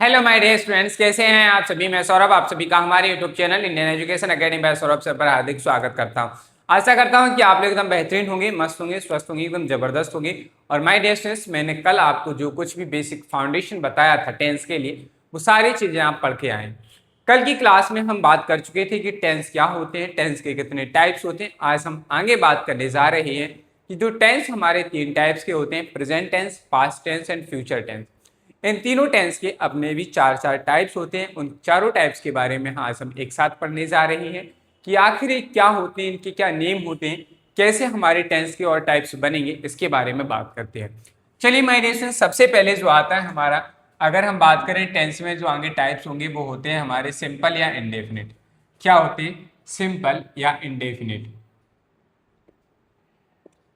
Hello my dear students, कैसे हैं आप सभी। मैं सौरभ आप सभी का हमारे YouTube channel Indian education academy by Saurabh sir पर हार्दिक स्वागत करता हूं। आशा करता हूं कि आप लोग एकदम बेहतरीन होंगे, मस्त होंगे, स्वस्थ होंगे, एकदम जबरदस्त होंगे। और माय डियर स्टूडेंट्स, मैंने कल आपको जो कुछ भी बेसिक फाउंडेशन बताया था टेंस के लिए, वो सारी चीजें आप पढ़ के आए। कल की क्लास में हम बात कर चुके थे कि टेंस क्या होते हैं, टेंस के कितने टाइप्स होते हैं। आज हम आगे बात करने जा रहे हैं कि जो टेंस हमारे 3 टाइप्स के होते हैं, present tense, past tense and future tense. इन तीनों टेंस के अपने भी चार टाइप्स होते हैं। उन चारों टाइप्स के बारे में आज हम एक साथ पढ़ने जा रहे हैं कि आखिर ये क्या होते हैं, इनके क्या नेम होते हैं, कैसे हमारे टेंस के और टाइप्स बनेंगे, इसके बारे में बात करते हैं। चलिए माय डियर स्टूडेंट्स, सबसे पहले जो आता है हमारा, अगर हम बात करें टेंस में जो आगे टाइप्स होंगे वो होते हैं हमारे सिंपल या इंडेफिनिट। क्या होते हैं? सिंपल या इंडेफिनिट।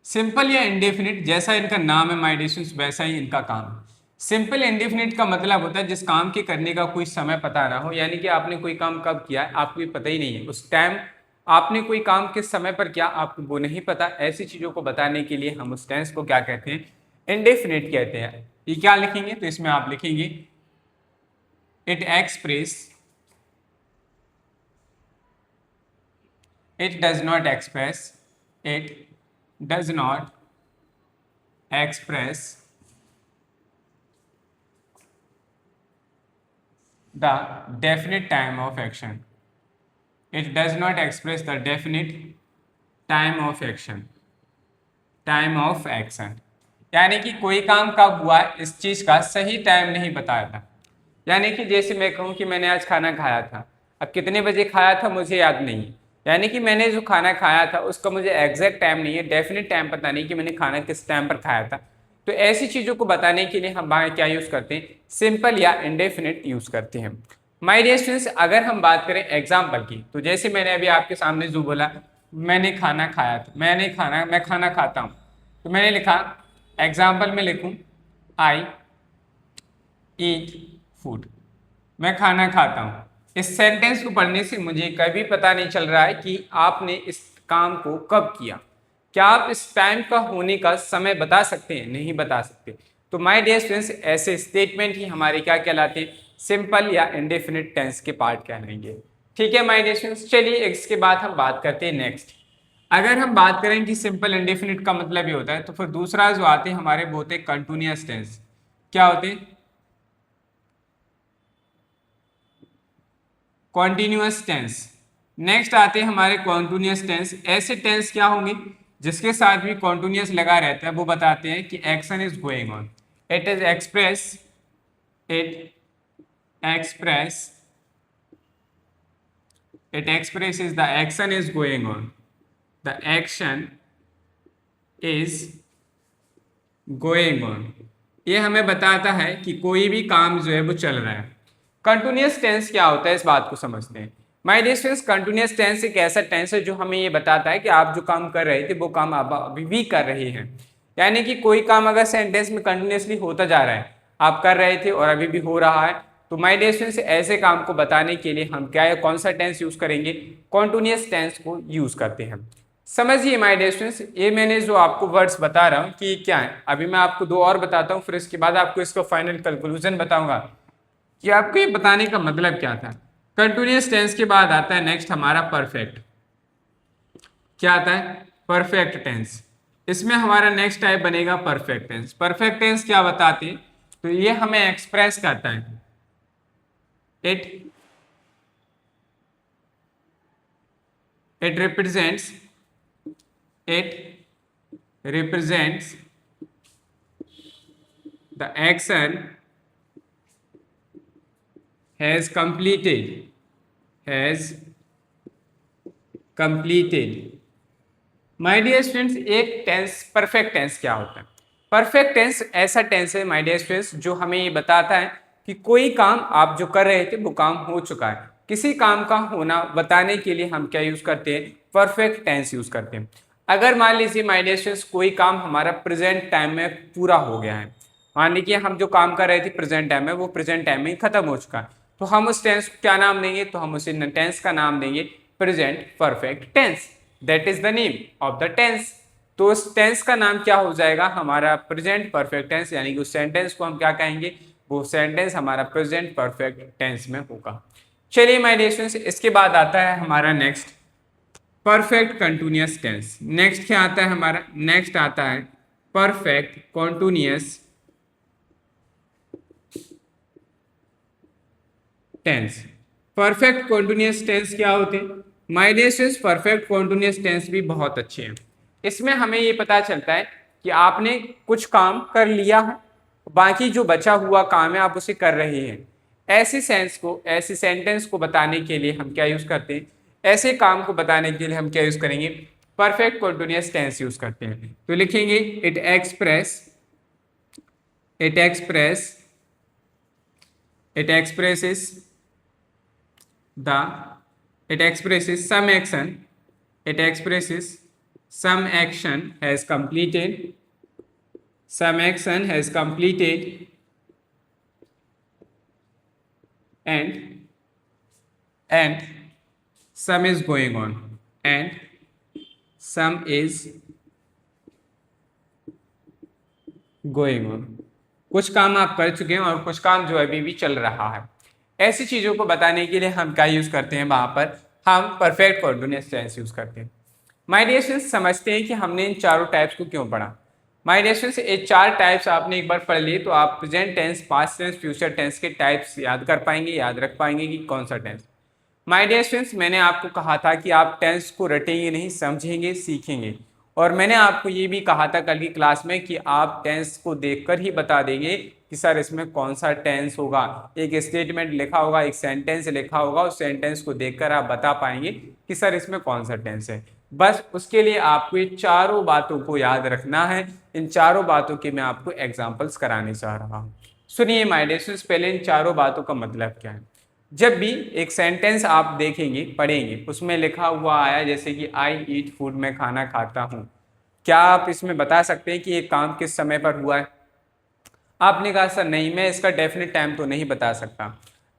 सिंपल या इंडेफिनिट जैसा इनका नाम है माय डियर स्टूडेंट्स, वैसा ही इनका काम है। सिंपल इंडेफिनिट का मतलब होता है जिस काम के करने का कोई समय पता ना हो, यानी कि आपने कोई काम कब किया है आपको पता ही नहीं है, उस टाइम आपने कोई काम किस समय पर किया आपको वो नहीं पता। ऐसी चीजों को बताने के लिए हम उस टेंस को क्या कहते हैं? इंडेफिनिट कहते हैं। ये क्या लिखेंगे? तो इसमें आप लिखेंगे it express, it does not express, it does not express the definite time of action. It does not express the definite time of action. Time of action यानी कि कोई काम कब हुआ इस चीज का सही टाइम नहीं बताता। यानी कि जैसे मैं कहूँ कि मैंने आज खाना खाया था, अब कितने बजे खाया था मुझे याद नहीं है, यानी कि मैंने जो खाना खाया था उसका मुझे एग्जैक्ट टाइम नहीं है, डेफिनेट टाइम पता नहीं कि मैंने खाना किस टाइम पर खाया था। तो ऐसी चीज़ों को बताने के लिए हम वहाँ क्या यूज़ करते हैं? सिंपल या इंडेफिनिट यूज़ करते हैं। माय डियर स्टूडेंट्स, अगर हम बात करें एग्जाम्पल की, तो जैसे मैंने अभी आपके सामने जो बोला, मैंने खाना खाया था, मैं खाना खाता हूँ, तो मैंने लिखा एग्जाम्पल में लिखूँ आई ईट फूड, मैं खाना खाता हूँ। इस सेंटेंस को पढ़ने से मुझे कभी पता नहीं चल रहा है कि आपने इस काम को कब किया। क्या आप इस टाइम का होने का समय बता सकते हैं? नहीं बता सकते। तो माय डियर स्टूडेंट्स, ऐसे स्टेटमेंट ही हमारे क्या कहलाते हैं? सिंपल या इंडेफिनिट टेंस के पार्ट कहलाएंगे। ठीक है माय डियर स्टूडेंट्स, चलिए इसके बाद हम बात करते हैं नेक्स्ट। अगर हम बात करें कि सिंपल इंडेफिनिट का मतलब ये होता है, तो फिर दूसरा जो आते हैं हमारे वो होते हैं कंटिन्यूअस टेंस। क्या होते हैं? Continuous tense. नेक्स्ट आते हैं हमारे कॉन्टिन्यूअस टेंस। ऐसे टेंस क्या होंगे जिसके साथ भी कॉन्टिन्यूअस लगा रहता है, वो बताते हैं कि action is going on, it is express, it express, it expresses the action is going on, the action is going on. ये हमें बताता है कि कोई भी काम जो है वो चल रहा है। कंटिन्यूअस टेंस क्या होता है, इस बात को समझते हैं। My dear students, continuous tense एक ऐसा टेंस है जो हमें ये बताता है कि आप जो काम कर रहे थे वो काम आप अभी भी कर रहे हैं। यानी कि कोई काम अगर सेंटेंस में कंटिन्यूसली होता जा रहा है, आप कर रहे थे और अभी भी हो रहा है, तो माय डियर स्टूडेंट्स ऐसे काम को बताने के लिए हम क्या है, कौन सा टेंस यूज करेंगे? कंटिन्यूअस टेंस को यूज करते हैं। समझिए माय डियर स्टूडेंट्स, ये मैंने जो आपको वर्ड्स बता रहा हूँ कि क्या है, अभी मैं आपको 2 और बताता हूँ, फिर इसके बाद आपको इसका फाइनल कंक्लूजन बताऊंगा कि आपको ये बताने का मतलब क्या था। कंटिन्यूअस टेंस के बाद आता है नेक्स्ट हमारा परफेक्ट। क्या आता है? Perfect tense. इसमें हमारा नेक्स्ट टाइप बनेगा परफेक्ट टेंस। परफेक्ट टेंस क्या बताते हैं? तो ये हमें एक्सप्रेस करता है, it it represents, it represents the action has completed, has completed। My dear students, एक टेंस परफेक्ट टेंस क्या होता है? परफेक्ट टेंस ऐसा टेंस है माय डियर स्टूडेंट्स जो हमें ये बताता है कि कोई काम आप जो कर रहे थे वो काम हो चुका है। किसी काम का होना बताने के लिए हम क्या यूज करते हैं? परफेक्ट टेंस यूज करते हैं। अगर मान लीजिए माय डियर स्टूडेंट्स कोई काम हमारा प्रेजेंट टाइम में पूरा हो गया है, मान लीजिए हम जो काम कर रहे थे प्रेजेंट टाइम में वो प्रेजेंट टाइम में ही खत्म हो चुका है, तो हम उस टेंस को क्या नाम देंगे? तो हम उस टेंस का नाम देंगे present perfect tense. That is the name of the tense. तो उस टेंस का नाम क्या हो जाएगा? हमारा प्रेजेंट परफेक्ट टेंस। यानी कि उस सेंटेंस को हम क्या कहेंगे? वो सेंटेंस हमारा प्रेजेंट परफेक्ट टेंस में होगा। चलिए माय डियर स्टूडेंट्स, इसके बाद आता है हमारा next perfect continuous tense. Next क्या आता है हमारा? नेक्स्ट आता है perfect continuous tense. Perfect continuous tense क्या होते हैं my dear students? Perfect continuous tense भी बहुत अच्छे हैं। इसमें हमें ये पता चलता है कि आपने कुछ काम कर लिया है, बाकी जो बचा हुआ काम है आप उसे कर रहे हैं। ऐसे सेंटेंस को बताने के लिए हम क्या यूज करते हैं? ऐसे काम को बताने के लिए हम क्या यूज करेंगे? परफेक्ट कॉन्टिन्यूअस टेंस यूज करते हैं। तो लिखेंगे it expresses the it expresses some action has completed and some is going on and some is going on। कुछ काम आप कर चुके हैं और कुछ काम जो अभी भी चल रहा है। ऐसी चीजों को बताने के लिए हम क्या यूज करते हैं? वहां पर हम परफेक्ट कॉन्टिन्यूअस टेंस यूज करते हैं। माय डियर स्टूडेंट्स, समझते हैं कि हमने इन चारों टाइप्स को क्यों पढ़ा। माय डियर स्टूडेंट्स, ये चार टाइप्स आपने एक बार पढ़ लिए तो आप present tense, past tense, future tense के टाइप्स याद कर पाएंगे, याद रख पाएंगे कि कौन सा टेंस। माय डियर स्टूडेंट्स, मैंने आपको कहा था कि आप टेंस को रटेंगे नहीं, समझेंगे, सीखेंगे। और मैंने आपको ये भी कहा था कल की क्लास में कि आप टेंस को देखकर ही बता देंगे कि सर इसमें कौन सा टेंस होगा। एक स्टेटमेंट लिखा होगा, एक सेंटेंस लिखा होगा, उस सेंटेंस को देखकर आप बता पाएंगे कि सर इसमें कौन सा टेंस है। बस उसके लिए आपको ये चारों बातों को याद रखना है। इन चारों बातों के मैं आपको एग्जाम्पल्स कराने चाह रहा हूँ। सुनिए माय डियर स्टूडेंट्स, पहले इन चारों बातों का मतलब क्या है। जब भी एक सेंटेंस आप देखेंगे, पढ़ेंगे, उसमें लिखा हुआ आया जैसे कि आई ईट फूड, मैं खाना खाता हूँ, क्या आप इसमें बता सकते हैं कि ये काम किस समय पर हुआ है? आपने कहा सर नहीं, मैं इसका डेफिनेट टाइम तो नहीं बता सकता।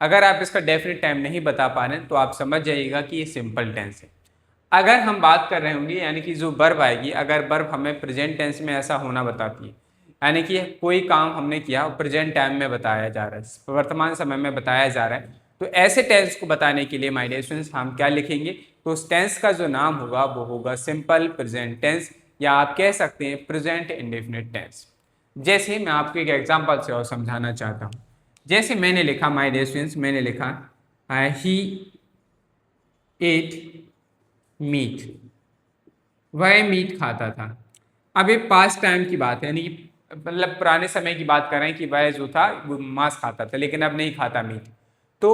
अगर आप इसका डेफिनेट टाइम नहीं बता पा रहे हैं तो आप समझ जाइएगा कि ये सिंपल टेंस है। अगर हम बात कर रहे होंगे यानी कि जो वर्ब आएगी, अगर वर्ब हमें प्रेजेंट टेंस में ऐसा होना बताती है, यानी कि कोई काम हमने किया प्रेजेंट टाइम में बताया जा रहा है, वर्तमान समय में बताया जा रहा है, तो ऐसे टेंस को बताने के लिए माय डियर स्टूडेंट्स हम क्या लिखेंगे? तो उस टेंस का जो नाम होगा वो होगा सिंपल प्रेजेंट टेंस, या आप कह सकते हैं प्रेजेंट इंडेफिनिट टेंस। जैसे मैं आपको एक एग्जांपल से और समझाना चाहता हूँ। जैसे मैंने लिखा माय डियर स्टूडेंट्स, मैंने लिखा ही एट मीट, वह मीट खाता था। अब ये पास्ट टाइम की बात है, यानी कि मतलब पुराने समय की बात कर रहे हैं कि वह जो था वो मांस खाता था लेकिन अब नहीं खाता मीट। तो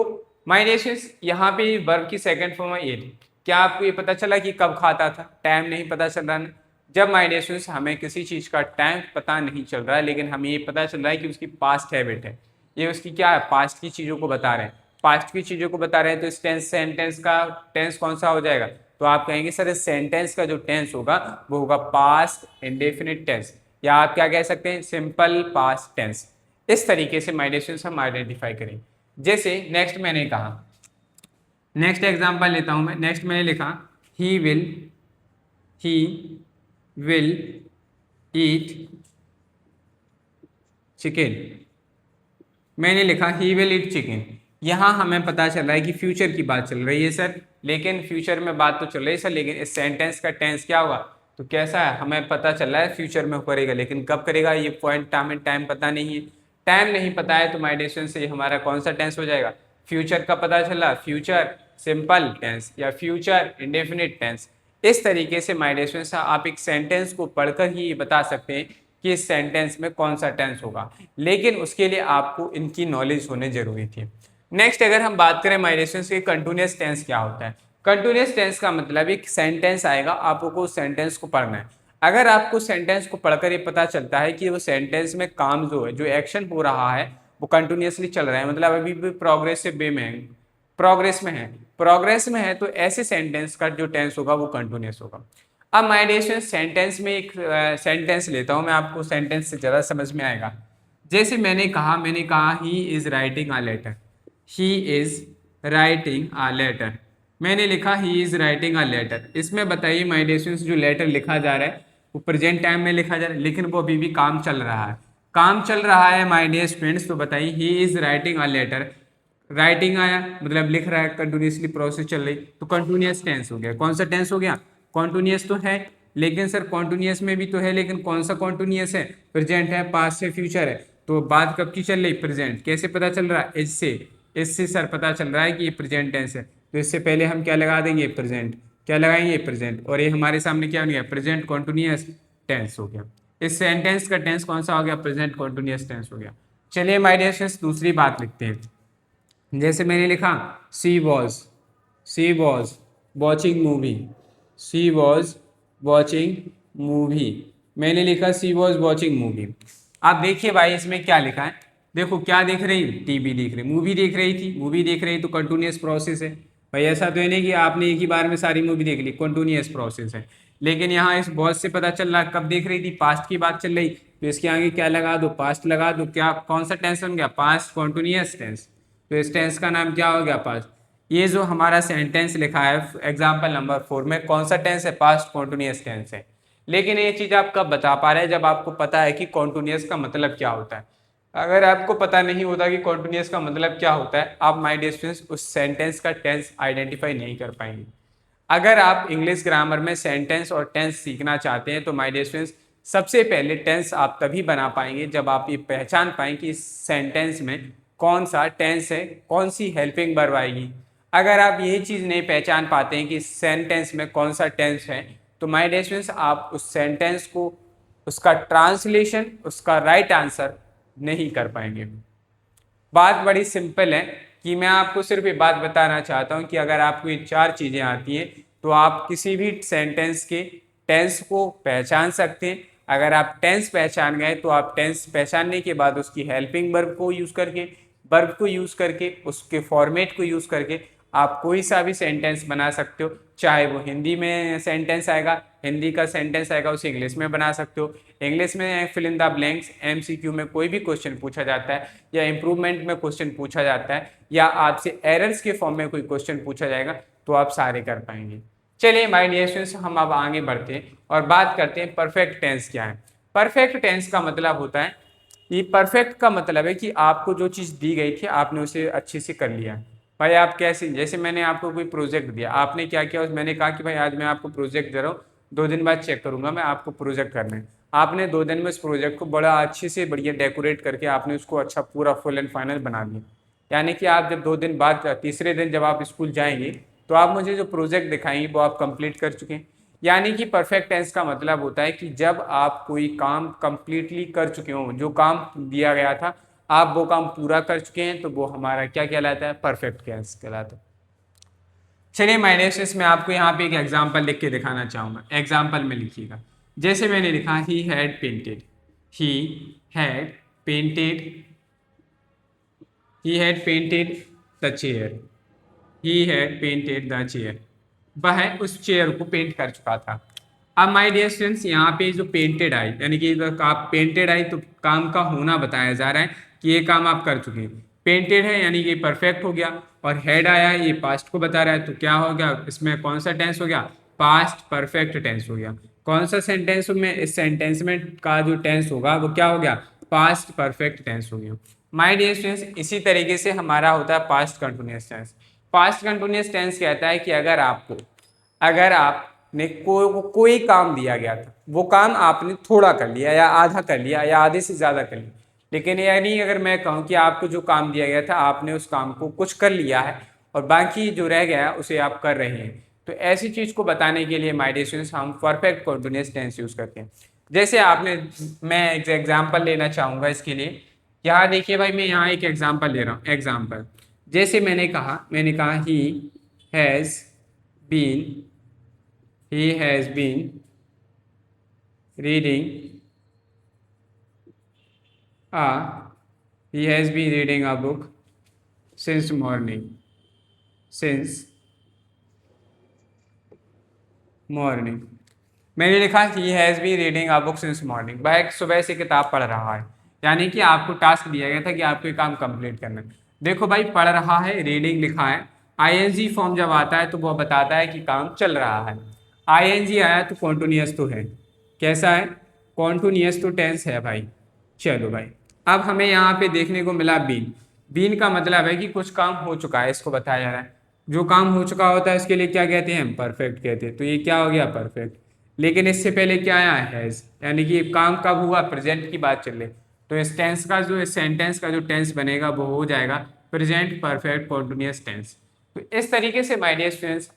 माय डियर स्टूडेंट्स, यहाँ पे वर्ब की सेकंड फॉर्म है एट। क्या आपको ये पता चला कि कब खाता था? टाइम नहीं पता चल रहा ना। जब माय डियर स्टूडेंट्स हमें किसी चीज़ का टाइम पता नहीं चल रहा है लेकिन हमें ये पता चल रहा है कि उसकी पास्ट हैबिट है, ये उसकी क्या है, पास्ट की चीज़ों को बता रहे हैं, पास्ट की चीज़ों को बता रहे हैं, तो इस सेंटेंस का टेंस कौन सा हो जाएगा? तो आप कहेंगे सर इस सेंटेंस का जो टेंस होगा वो होगा पास्ट इंडेफिनिट टेंस, या आप क्या कह सकते हैं, सिंपल पास्ट टेंस। इस तरीके से माय डियर स्टूडेंट्स हम आइडेंटिफाई करें। जैसे नेक्स्ट मैंने कहा, नेक्स्ट एग्जांपल लेता हूं मैं। नेक्स्ट मैंने लिखा ही विल ईट चिकन। मैंने लिखा ही विल ईट चिकन। यहाँ हमें पता चल रहा है कि फ्यूचर की बात चल रही है सर, लेकिन फ्यूचर में बात तो चल रही है सर, लेकिन इस सेंटेंस का टेंस क्या होगा? तो कैसा है, हमें पता चल रहा है फ्यूचर में करेगा, लेकिन कब करेगा ये पॉइंट टाइम पता नहीं है। टाइम नहीं पता है तो माय डियर स्टूडेंट्स से हमारा कौन सा टेंस हो जाएगा? फ्यूचर का पता चला, फ्यूचर सिंपल टेंस या फ्यूचर इंडेफिनिट टेंस। इस तरीके से माय डियर स्टूडेंट्स आप एक सेंटेंस को पढ़कर ही बता सकते हैं कि इस सेंटेंस में कौन सा टेंस होगा, लेकिन उसके लिए आपको इनकी नॉलेज होने जरूरी थी। नेक्स्ट अगर हम बात करें माय डियर स्टूडेंट्स की कंटिन्यूअस टेंस क्या होता है। कंटिन्यूअस टेंस का मतलब एक सेंटेंस आएगा, आपको उस सेंटेंस को पढ़ना है। अगर आपको सेंटेंस को पढ़कर ये पता चलता है कि वो सेंटेंस में काम जो है, जो एक्शन हो रहा है वो कंटिन्यूअसली चल रहा है, मतलब अभी भी प्रोग्रेसिव वे में है, प्रोग्रेस में है, तो ऐसे सेंटेंस का जो टेंस होगा वो कंटिन्यूअस होगा। अब माय डियर स्टूडेंट्स सेंटेंस में एक सेंटेंस लेता हूं मैं, आपको सेंटेंस से ज़्यादा समझ में आएगा। जैसे मैंने कहा he is writing a letter, he is writing a letter. मैंने लिखा he is writing a letter. इसमें बताइए माय डियर स्टूडेंट्स जो लेटर लिखा जा रहा है वो प्रेजेंट टाइम में लिखा जा रहा है, लेकिन वो अभी भी काम चल रहा है। काम चल रहा है माय डियर स्टूडेंट्स, तो बताइए he is writing a letter. Writing आया मतलब लिख रहा है, कंटिन्यूसली प्रोसेस चल रही, तो कंटिन्यूअस टेंस हो गया। कौन सा टेंस हो गया? कॉन्टिन्यूअस तो है, लेकिन सर कॉन्टिन्यूअस में भी तो है, लेकिन कौन सा कॉन्टिन्यूअस है? प्रेजेंट है, पास्ट है, फ्यूचर है। तो बात कब की चल रही? प्रेजेंट। कैसे पता चल रहा है? इससे सर पता चल रहा है कि ये प्रेजेंट टेंस है, तो इससे पहले हम क्या लगा देंगे? प्रेजेंट। क्या लगाएंगे? प्रेजेंट। और ये हमारे सामने क्या बन गया? प्रेजेंट कॉन्टिन्यूअस टेंस हो गया। इस सेंटेंस का टेंस कौन सा हो गया? प्रेजेंट कॉन्टिन्यूअस टेंस हो गया। चलिए माय डियर स्टूडेंट्स दूसरी बात लिखते हैं। जैसे मैंने लिखा she was watching movie. She was watching movie. मैंने लिखा सी वॉज वॉचिंग मूवी। आप देखिए भाई इसमें क्या लिखा है। देखो क्या देख रही? टीवी देख रही, मूवी देख रही थी। मूवी देख रही तो कंटिन्यूअस प्रोसेस है भाई। ऐसा तो है नहीं कि आपने एक ही बार में सारी मूवी देख ली, कंटिन्यूअस प्रोसेस है। लेकिन यहाँ इस वॉच से पता चल रहा कब देख रही थी, पास्ट की बात चल रही, तो इसके आगे क्या लगा दो? पास्ट लगा दो। क्या कौन सा टेंस बन गया? Past continuous tense. तो इस टेंस का नाम क्या हो गया? पास्ट। ये जो हमारा सेंटेंस लिखा है एग्जाम्पल नंबर 4 में, कौन सा टेंस है? पास्ट कॉन्टिन्यूअस टेंस है। लेकिन ये चीज आप कब बता पा रहे हैं? जब आपको पता है कि कॉन्टिन्यूअस का मतलब क्या होता है। अगर आपको पता नहीं होता कि कॉन्टिन्यूअस का मतलब क्या होता है, आप माय डियर स्टूडेंट्स उस सेंटेंस का टेंस आइडेंटिफाई नहीं कर पाएंगे। अगर आप इंग्लिश ग्रामर में सेंटेंस और टेंस सीखना चाहते हैं तो माय डियर स्टूडेंट्स सबसे पहले टेंस आप तभी बना पाएंगे जब आप ये पहचान पाएं कि इस सेंटेंस में कौन सा टेंस है, कौन सी हेल्पिंग वर्ब आएगी। अगर आप यही चीज़ नहीं पहचान पाते हैं कि सेंटेंस में कौन सा टेंस है, तो माय डियर स्टूडेंट्स आप उस सेंटेंस को, उसका ट्रांसलेशन, उसका राइट आंसर नहीं कर पाएंगे। बात बड़ी सिंपल है कि मैं आपको सिर्फ ये बात बताना चाहता हूँ कि अगर आपको ये 4 चीज़ें आती हैं तो आप किसी भी सेंटेंस के टेंस को पहचान सकते हैं। अगर आप टेंस पहचान गए तो आप टेंस पहचानने के बाद उसकी हेल्पिंग वर्ब को यूज़ करके, वर्ब को यूज़ करके, उसके फॉर्मेट को यूज़ करके आप कोई सा भी सेंटेंस बना सकते हो। चाहे वो हिंदी में सेंटेंस आएगा, हिंदी का सेंटेंस आएगा, उसे इंग्लिश में बना सकते हो। इंग्लिश में fill in the blanks MCQ में कोई भी क्वेश्चन पूछा जाता है, या इंप्रूवमेंट में क्वेश्चन पूछा जाता है, या आपसे एरर्स के फॉर्म में कोई क्वेश्चन पूछा जाएगा, तो आप सारे कर पाएंगे। चलिए माय डियर स्टूडेंट्स हम अब आगे बढ़ते हैं और बात करते हैं परफेक्ट टेंस क्या है। परफेक्ट टेंस का मतलब होता है, ये परफेक्ट का मतलब है कि आपको जो चीज़ दी गई थी आपने उसे अच्छे से कर लिया। भाई आप कैसे, जैसे मैंने आपको कोई प्रोजेक्ट दिया, आपने क्या किया, मैंने कहा कि भाई आज मैं आपको प्रोजेक्ट दे रहा हूँ, 2 दिन बाद चेक करूंगा मैं, आपको प्रोजेक्ट करना है। आपने 2 दिन में उस प्रोजेक्ट को बड़ा अच्छे से बढ़िया डेकोरेट करके आपने उसको अच्छा पूरा फुल एंड फाइनल बना दिया। यानी कि आप जब 2 दिन बाद तीसरे दिन जब आप स्कूल जाएंगे तो आप मुझे जो प्रोजेक्ट दिखाएंगे वो आप कंप्लीट कर चुके हैं। यानी कि परफेक्ट टेंस का मतलब होता है कि जब आप कोई काम कंप्लीटली कर चुके हो, जो काम दिया गया था आप वो काम पूरा कर चुके हैं, तो वो हमारा क्या कहलाता है? परफेक्ट टेंस कहलाता है। चलिए माइनस में आपको यहाँ पे एक एग्जाम्पल लिख के दिखाना चाहूँगा। एग्जाम्पल में लिखिएगा, जैसे मैंने लिखा he had painted, he had painted, he had painted the chair, he had painted the chair. वह उस चेयर को पेंट कर चुका था। अब माय डियर स्टूडेंट्स यहाँ पे जो पेंटेड आई, यानी कि आप पेंटेड आई तो काम का होना बताया जा रहा है कि ये काम आप कर चुके हैं। पेंटेड है यानी कि परफेक्ट हो गया, और हेड आया है ये पास्ट को बता रहा है, तो क्या हो गया इसमें? कौन सा टेंस हो गया? पास्ट परफेक्ट टेंस हो गया। कौन सा सेंटेंस में? इस सेंटेंस में का जो टेंस होगा वो क्या हो गया? पास्ट परफेक्ट टेंस हो गया। माय डियर स्टूडेंट्स इसी तरीके से हमारा होता है past continuous tense. Past continuous tense कहता है कि अगर आपने कोई काम दिया गया था, वो काम आपने थोड़ा कर लिया या आधा कर लिया या आधे से ज़्यादा कर लिया, लेकिन यानी अगर मैं कहूँ कि आपको जो काम दिया गया था आपने उस काम को कुछ कर लिया है और बाकी जो रह गया उसे आप कर रहे हैं, तो ऐसी चीज़ को बताने के लिए माय डियर स्टूडेंट्स हम परफेक्ट कंटिन्यूअस टेंस यूज़ करते हैं। जैसे मैं एक एग्जाम्पल लेना चाहूँगा इसके लिए। यहाँ देखिए भाई, मैं यहाँ एक एग्जाम्पल ले रहा हूँ। एग्जाम्पल जैसे मैंने कहा has been he has been reading a he has been reading a book since morning। मैंने लिखा he has been reading a book since morning। वह एक सुबह से किताब पढ़ रहा है, यानी कि आपको टास्क दिया गया था कि आपको ये काम कंप्लीट करना है। देखो भाई पढ़ रहा है, रीडिंग लिखा है, आईएनजी फॉर्म जब आता है तो वह बताता है कि काम चल रहा है। आईएनजी आया तो कॉन्टिन्यूअस तो है। कैसा है? कॉन्टिन्यूअस तो टेंस है भाई। चलो भाई, अब हमें यहाँ पे देखने को मिला बीन। बीन का मतलब है कि कुछ काम हो चुका है, इसको बताया जा रहा है। जो काम हो चुका होता है उसके लिए क्या कहते हैं, परफेक्ट कहते हैं। तो ये क्या हो गया, परफेक्ट। लेकिन इससे पहले क्या आया, हैज, यानी कि काम कब हुआ, प्रेजेंट की बात चल रही। तो इस टेंस का जो, इस सेंटेंस का जो टेंस बनेगा वो हो जाएगा प्रेजेंट परफेक्ट कॉन्टिन्यूअस टेंस। तो इस तरीके से माय डियर स्टूडेंट्स,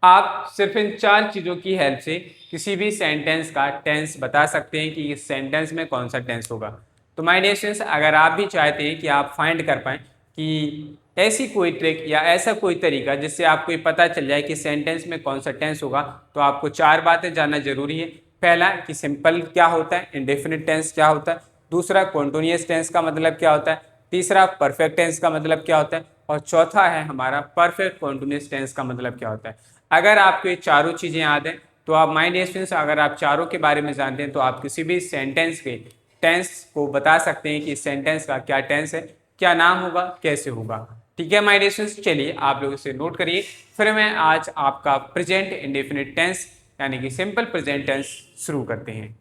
आप सिर्फ इन चार चीज़ों की हेल्प से किसी भी सेंटेंस का टेंस बता सकते हैं कि इस सेंटेंस में कौन सा टेंस होगा। तो माय डियर स्टूडेंट्स, अगर आप भी चाहते हैं कि आप फाइंड कर पाएँ कि ऐसी कोई ट्रिक या ऐसा कोई तरीका जिससे आपको ये पता चल जाए कि सेंटेंस में कौन सा टेंस होगा, तो आपको चार बातें जानना जरूरी है। पहला कि सिंपल क्या होता है, इंडेफिनिट टेंस क्या होता है। दूसरा, कॉन्टिन्यूअस टेंस का मतलब क्या होता है। तीसरा, परफेक्ट टेंस का मतलब क्या होता है। और चौथा है हमारा परफेक्ट कॉन्टिन्यूअस टेंस का मतलब क्या होता है। अगर आपको ये चारों चीज़ें याद हैं तो आप माय डियर स्टूडेंट्स, अगर आप चारों के बारे में जानते हैं तो आप किसी भी सेंटेंस के टेंस को बता सकते हैं कि इस सेंटेंस का क्या टेंस है, क्या नाम होगा, कैसे होगा। ठीक है माय डियर स्टूडेंट्स, चलिए आप लोग इसे नोट करिए। फिर मैं आज आपका प्रेजेंट इंडेफिनिट टेंस यानी कि सिंपल प्रेजेंट टेंस शुरू करते हैं।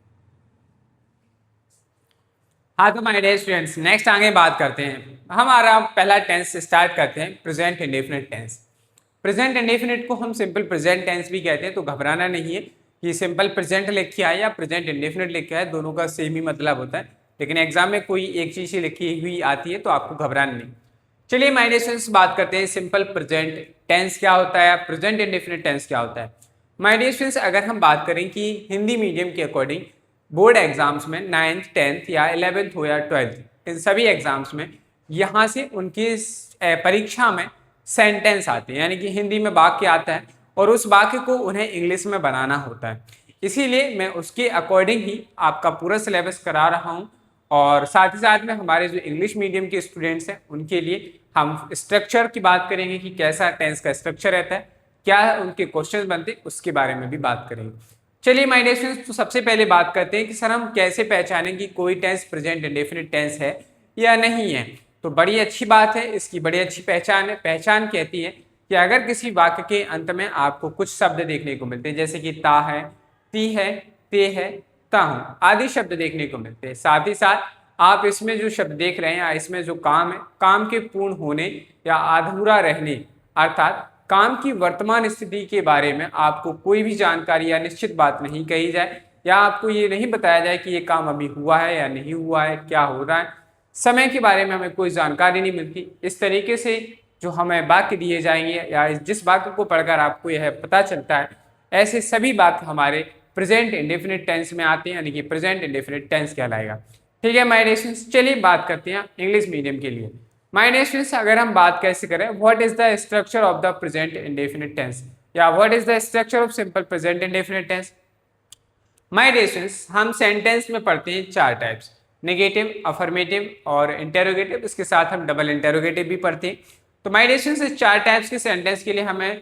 हाँ तो माय डियर स्टूडेंट्स, नेक्स्ट आगे बात करते हैं। हमारा पहला टेंस स्टार्ट करते हैं, present indefinite tense. Present indefinite को हम सिंपल प्रेजेंट टेंस भी कहते हैं, तो घबराना नहीं है कि सिंपल प्रेजेंट लिख के आए या प्रेजेंट इंडेफिनिट लिख के आए, दोनों का सेम ही मतलब होता है। लेकिन एग्जाम में कोई एक चीज़ ही लिखी हुई आती है तो आपको घबराना नहीं। चलिए माय डियर स्टूडेंट्स, बात करते हैं सिंपल प्रेजेंट टेंस क्या होता है, प्रेजेंट इंडेफिनिट टेंस क्या होता है। माय डियर स्टूडेंट्स, अगर हम बात करें कि हिंदी मीडियम के अकॉर्डिंग बोर्ड एग्जाम्स में 9th 10th या 11th हो या 12th, इन सभी एग्जाम्स में यहाँ से उनकी परीक्षा में सेंटेंस आते हैं, यानी कि हिंदी में वाक्य आता है और उस वाक्य को उन्हें इंग्लिश में बनाना होता है। इसीलिए मैं उसके अकॉर्डिंग ही आपका पूरा सिलेबस करा रहा हूँ। और साथ ही साथ में हमारे जो इंग्लिश मीडियम के स्टूडेंट्स हैं उनके लिए हम स्ट्रक्चर की बात करेंगे कि कैसा टेंस का स्ट्रक्चर रहता है, क्या उनके क्वेश्चंस बनते हैं, उसके बारे में भी बात करेंगे। चलिए माय डियर स्टूडेंट्स, तो सबसे पहले बात करते हैं कि सर हम कैसे पहचानें कि कोई टेंस प्रेजेंट इंडेफिनिट टेंस है या नहीं है। तो बड़ी अच्छी बात है, इसकी बड़ी अच्छी पहचान है। पहचान कहती है कि अगर किसी वाक्य के अंत में आपको कुछ शब्द देखने को मिलते हैं, जैसे कि ता है, ती है, ते है, ताहूं आदि शब्द देखने को मिलते हैं। साथ ही साथ आप इसमें जो शब्द देख रहे हैं या इसमें जो काम है, काम के पूर्ण होने या अधूरा रहने अर्थात काम की वर्तमान स्थिति के बारे में आपको कोई भी जानकारी या निश्चित बात नहीं कही जाए, या आपको ये नहीं बताया जाए कि ये काम अभी हुआ है या नहीं हुआ है, क्या हो रहा है, समय के बारे में हमें कोई जानकारी नहीं मिलती। इस तरीके से जो हमें वाक्य दिए जाएंगे या जिस वाक्य को पढ़कर आपको यह पता चलता है, ऐसे सभी वाक्य हमारे प्रेजेंट इंडेफिनिट टेंस में आते हैं, यानी कि प्रेजेंट इंडेफिनिट टेंस कहलाएगा। ठीक है माय डियर स्टूडेंट्स, चलिए बात करते हैं इंग्लिश मीडियम के लिए। माय डियर स्टूडेंट्स, अगर हम बात कैसे करें, what is the structure of the present indefinite tense या what is the structure of simple present indefinite tense. My dear students, हम सेंटेंस में पढ़ते हैं चार टाइप्स, नेगेटिव, अफर्मेटिव और इंटेरोगेटिव। इसके साथ हम डबल इंटेरोगेटिव भी पढ़ते हैं। तो माय डियर स्टूडेंट्स, इस चार टाइप्स के सेंटेंस के लिए हमें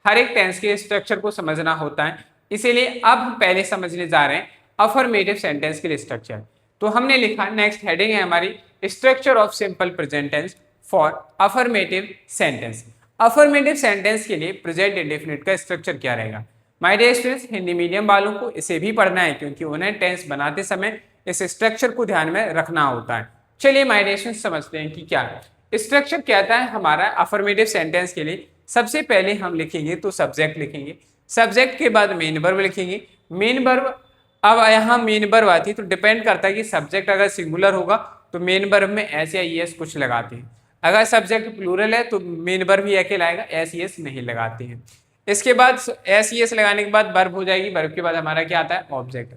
हर एक टेंस के स्ट्रक्चर को समझना होता है। इसीलिए अब हम पहले समझने जा रहे हैं अफर्मेटिव सेंटेंस के लिए स्ट्रक्चर। तो हमने लिखा, नेक्स्ट हेडिंग है हमारी, structure of simple present tense for affirmative sentence. Affirmative sentence के लिए प्रेजेंट इंडेफिनिट का स्ट्रक्चर क्या रहेगा। My dear students, Hindi medium वालों को इसे भी पढ़ना है क्योंकि उन्हें टेंस बनाते समय इस स्ट्रक्चर को ध्यान में रखना होता है। चलिए माय डियर स्टूडेंट्स, समझते हैं कि क्या स्ट्रक्चर कहता है हमारा अफर्मेटिव सेंटेंस के लिए। सबसे पहले हम लिखेंगे तो सब्जेक्ट लिखेंगे, सब्जेक्ट के बाद मेन वर्ब लिखेंगे, मेन वर्ब, अब यहाँ मेन वर्ब आती है तो डिपेंड करता है कि सब्जेक्ट अगर सिंगुलर होगा तो मेन वर्ब में एस या ईएस कुछ लगाते हैं, अगर सब्जेक्ट प्लूरल है तो मेन वर्ब ही अकेला आएगा, एस ईएस नहीं लगाते हैं। इसके बाद एस ईएस लगाने के बाद वर्ब हो जाएगी, वर्ब के बाद हमारा क्या आता है, ऑब्जेक्ट।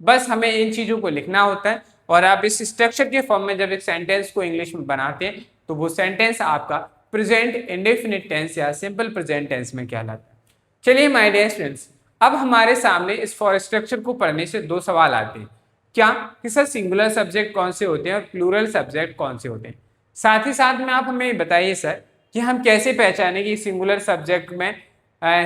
बस हमें इन चीज़ों को लिखना होता है और आप इस स्ट्रक्चर के फॉर्म में जब एक सेंटेंस को इंग्लिश में बनाते हैं तो वो सेंटेंस आपका प्रेजेंट इंडेफिनिट टेंस या सिंपल प्रेजेंट टेंस में कहलाता है। चलिए माय डियर स्टूडेंट्स, अब हमारे सामने इस फॉर स्ट्रक्चर को पढ़ने से दो सवाल आते हैं। क्या कि सर सिंगुलर सब्जेक्ट कौन से होते हैं और प्लूरल सब्जेक्ट कौन से होते हैं। साथ ही साथ में आप हमें बताइए सर कि हम कैसे पहचानें कि सिंगुलर सब्जेक्ट में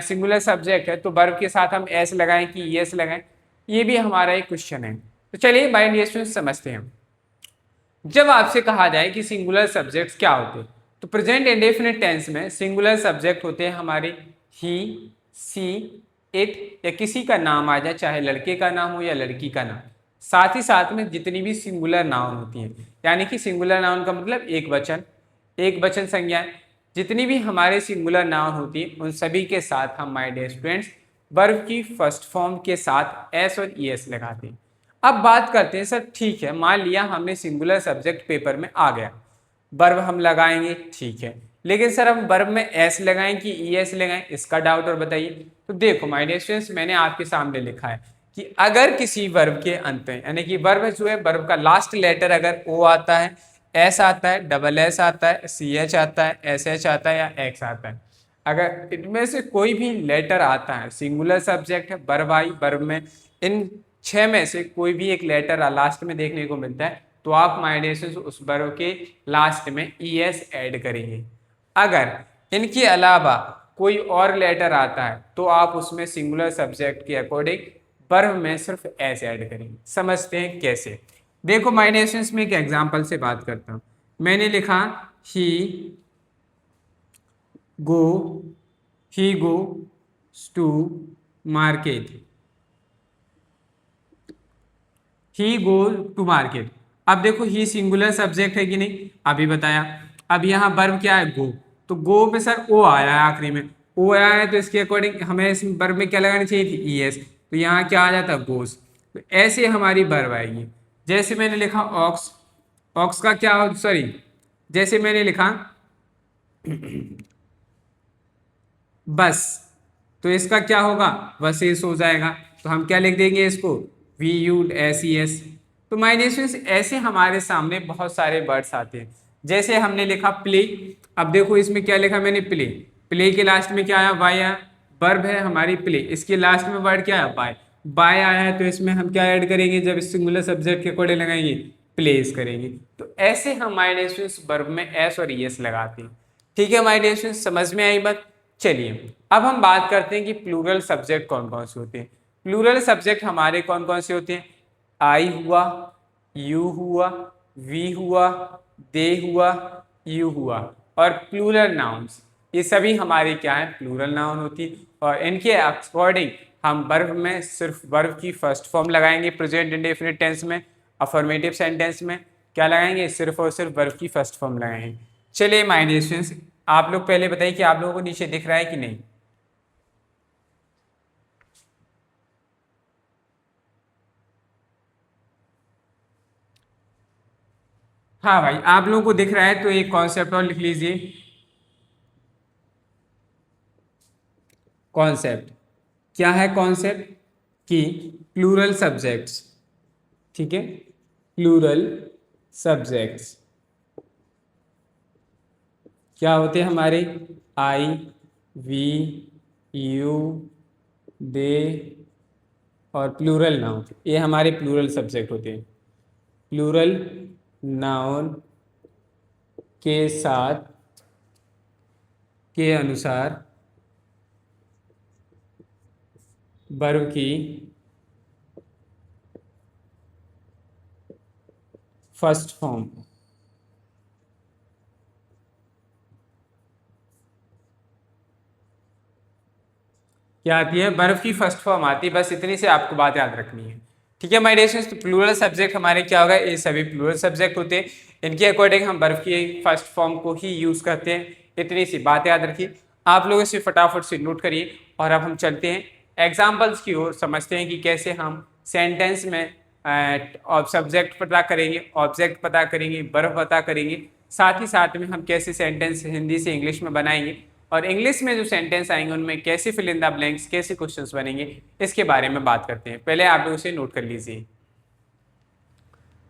सिंगुलर सब्जेक्ट है तो वर्ब के साथ हम एस लगाएं कि यस लगाएं, ये भी हमारा एक क्वेश्चन है। तो चलिए माय डियर स्टूडेंट्स समझते हैं। जब आपसे कहा जाए कि सिंगुलर सब्जेक्ट्स क्या होते हैं तो प्रेजेंट इंडेफिनिट टेंस में सिंगुलर सब्जेक्ट होते हैं हमारे ही, सी, इट या किसी का नाम आ जाए, चाहे लड़के का नाम हो या लड़की का नाम, साथ ही साथ में जितनी भी सिंगुलर नाउन होती हैं, यानी कि सिंगुलर नाउन का मतलब एक वचन संज्ञाएं, जितनी भी हमारे सिंगुलर नाउन होती है उन सभी के साथ हम माय डियर स्टूडेंट्स वर्ब की फर्स्ट फॉर्म के साथ एस और ई एस लगाते हैं। अब बात करते हैं सर, ठीक है मान लिया हमने सिंगुलर सब्जेक्ट पेपर में आ गया, वर्ब हम लगाएंगे, ठीक है, लेकिन सर हम वर्ब में एस लगाएं कि ई एस लगाएं, इसका डाउट और बताइए। तो देखो माय डियर स्टूडेंट्स, मैंने आपके सामने लिखा है कि अगर किसी वर्ब के अंत में, यानी कि वर्ब जो है वर्ब का लास्ट लेटर अगर ओ आता है, एस आता है, डबल एस आता है, सी एच आता है, एस एच आता है या एक्स आता है, अगर इनमें से कोई भी लेटर आता है, सिंगुलर सब्जेक्ट है, वर्ब आई, वर्ब में इन 6 में से कोई भी एक लेटर लास्ट में देखने को मिलता है, तो आप माय डियर स्टूडेंट्स उस वर्ब के लास्ट में ई एस ऐड करेंगे। अगर इनके अलावा कोई और लेटर आता है तो आप उसमें सिंगुलर सब्जेक्ट के अकॉर्डिंग वर्ब में सिर्फ एस ऐड करेंगे। समझते हैं कैसे। देखो माय डियर स्टूडेंट्स, में एक एग्जांपल से बात करता हूं। मैंने लिखा he go he goes to market, he go to market. अब देखो ही सिंगुलर सब्जेक्ट है कि नहीं, अभी बताया। अब यहाँ वर्ब क्या है, गो, तो गो पे सर ओ आया है आखिरी में, ओ आया है तो इसके अकॉर्डिंग हमें इस वर्ब में क्या लगानी चाहिए थी, ई एस, तो यहाँ क्या आ जाता, गोस। तो ऐसे हमारी वर्ब आएगी। जैसे मैंने लिखा ऑक्स, ऑक्स का क्या हो, सॉरी, जैसे मैंने लिखा बस, तो इसका क्या होगा, वसेस हो जाएगा, तो हम क्या लिख देंगे इसको, V U S E S. तो माय डियर स्टूडेंट्स, ऐसे हमारे सामने बहुत सारे वर्ड्स आते हैं। जैसे हमने लिखा प्ले, अब देखो इसमें क्या लिखा मैंने, प्ले, प्ले के लास्ट में क्या आया, वाई आया, वर्ब है हमारी प्ले, इसके लास्ट में वर्ड क्या है, बाय, बाय आया है, तो इसमें हम क्या ऐड करेंगे, जब इस सिंगुलर सब्जेक्ट के कोडे लगाएंगे, प्लेस करेंगे। तो ऐसे हम माय डियर स्टूडेंट्स वर्ब में एस और ई एस लगाते हैं। ठीक है माय डियर स्टूडेंट्स, समझ में आई बात। चलिए अब हम बात करते हैं कि प्लूरल सब्जेक्ट कौन कौन से होते हैं। प्लूरल सब्जेक्ट हमारे कौन कौन से होते हैं, आई हुआ, यू हुआ, वी हुआ, दे हुआ, यू हुआ, और प्लूरल नाउन्स, ये सभी हमारे क्या है, प्लूरल नाउन होती है। और इनके अकॉर्डिंग हम वर्ब में सिर्फ वर्ब की फर्स्ट फॉर्म लगाएंगे, प्रेजेंट इंडेफिनिट टेंस में, अफर्मेटिव सेंटेंस में क्या लगाएंगे, सिर्फ और सिर्फ वर्ब की फर्स्ट फॉर्म लगाएंगे। चलिए माय डियर स्टूडेंट्स, आप लोग पहले बताइए कि आप लोगों को नीचे दिख रहा है कि नहीं। हाँ भाई, आप लोगों को दिख रहा है तो एक कॉन्सेप्ट और लिख लीजिए। कॉन्सेप्ट क्या है, कॉन्सेप्ट कि प्लूरल सब्जेक्ट्स, ठीक है, प्लूरल सब्जेक्ट्स क्या होते हैं हमारे, आई, वी, यू, दे और प्लूरल नाउन, ये हमारे प्लूरल सब्जेक्ट होते हैं। प्लूरल नाउन के साथ के अनुसार वर्ब की फर्स्ट फॉर्म क्या आती है, वर्ब की फर्स्ट फॉर्म आती है, बस इतनी से आपको बात याद रखनी है। ठीक है माय डियर स्टूडेंट्स, तो प्लूरल सब्जेक्ट हमारे क्या होगा, ये सभी प्लूरल सब्जेक्ट होते हैं, इनके अकॉर्डिंग हम वर्ब की फर्स्ट फॉर्म को ही यूज करते हैं। इतनी सी बात याद रखिए, आप लोग इसे फटाफट से नोट करिए। और अब हम चलते हैं एग्जाम्पल्स की ओर, समझते हैं कि कैसे हम सेंटेंस में सब्जेक्ट पता करेंगे, ऑब्जेक्ट पता करेंगे, वर्ब पता करेंगे, साथ ही साथ में हम कैसे सेंटेंस हिंदी से इंग्लिश में बनाएंगे, और इंग्लिश में जो सेंटेंस आएंगे उनमें कैसे फिल इन द ब्लैंक्स, कैसे क्वेश्चंस बनेंगे, इसके बारे में बात करते हैं। पहले आप लोग इसे नोट कर लीजिए।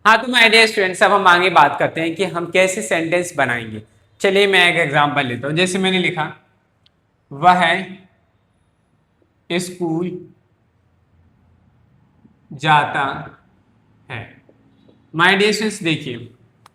हाँ तो माय डियर स्टूडेंट्स, अब हम आगे बात करते हैं कि हम कैसे सेंटेंस बनाएंगे। चलिए मैं एक एग्जांपल लेता हूँ। जैसे मैंने लिखा, वह स्कूल जाता है। माय डियर स्टूडेंट्स देखिए,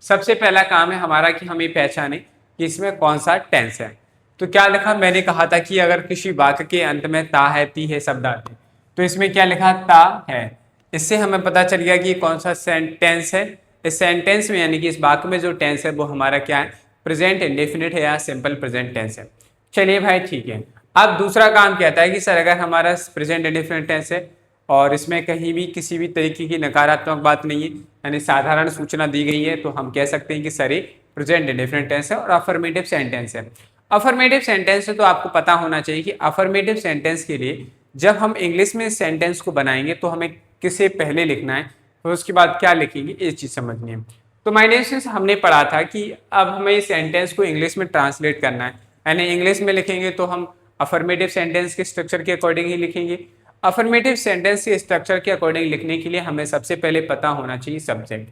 सबसे पहला काम है हमारा कि हम ये पहचाने कि इसमें कौन सा टेंस है। तो क्या लिखा, मैंने कहा था कि अगर किसी वाक्य के अंत में ता है, ती है शब्द आते हैं, तो इसमें क्या लिखा, ता है। इससे हमें पता चल गया कि कौन सा सेंटेंस है। इस सेंटेंस में यानी कि इस वाक्य में जो टेंस है वो हमारा क्या है, प्रेजेंट इंडेफिनिट है या सिंपल प्रेजेंट टेंस है। चलिए भाई ठीक है, अब दूसरा काम कहता है कि सर अगर हमारा प्रेजेंट इंडेफिनिट टेंस है और इसमें कहीं भी किसी भी तरीके की नकारात्मक बात नहीं है, यानी साधारण सूचना दी गई है, तो हम कह सकते हैं कि सर ये प्रेजेंट इंडेफिनिट टेंस है और अफर्मेटिव सेंटेंस है। अफर्मेटिव सेंटेंस है तो आपको पता होना चाहिए कि अफर्मेटिव सेंटेंस के लिए जब हम इंग्लिश में सेंटेंस को बनाएंगे तो हमें किसे पहले लिखना है, फिर उसके बाद क्या लिखेंगे, ये चीज़ समझनी है। तो माय डियर स्टूडेंट्स, हमने पढ़ा था कि अब हमें इस सेंटेंस को इंग्लिश में ट्रांसलेट करना है, यानी इंग्लिश में लिखेंगे तो हम अफर्मेटिव सेंटेंस के स्ट्रक्चर के अकॉर्डिंग ही लिखेंगे। अफर्मेटिव सेंटेंस के स्ट्रक्चर के अकॉर्डिंग लिखने के लिए हमें सबसे पहले पता होना चाहिए सब्जेक्ट।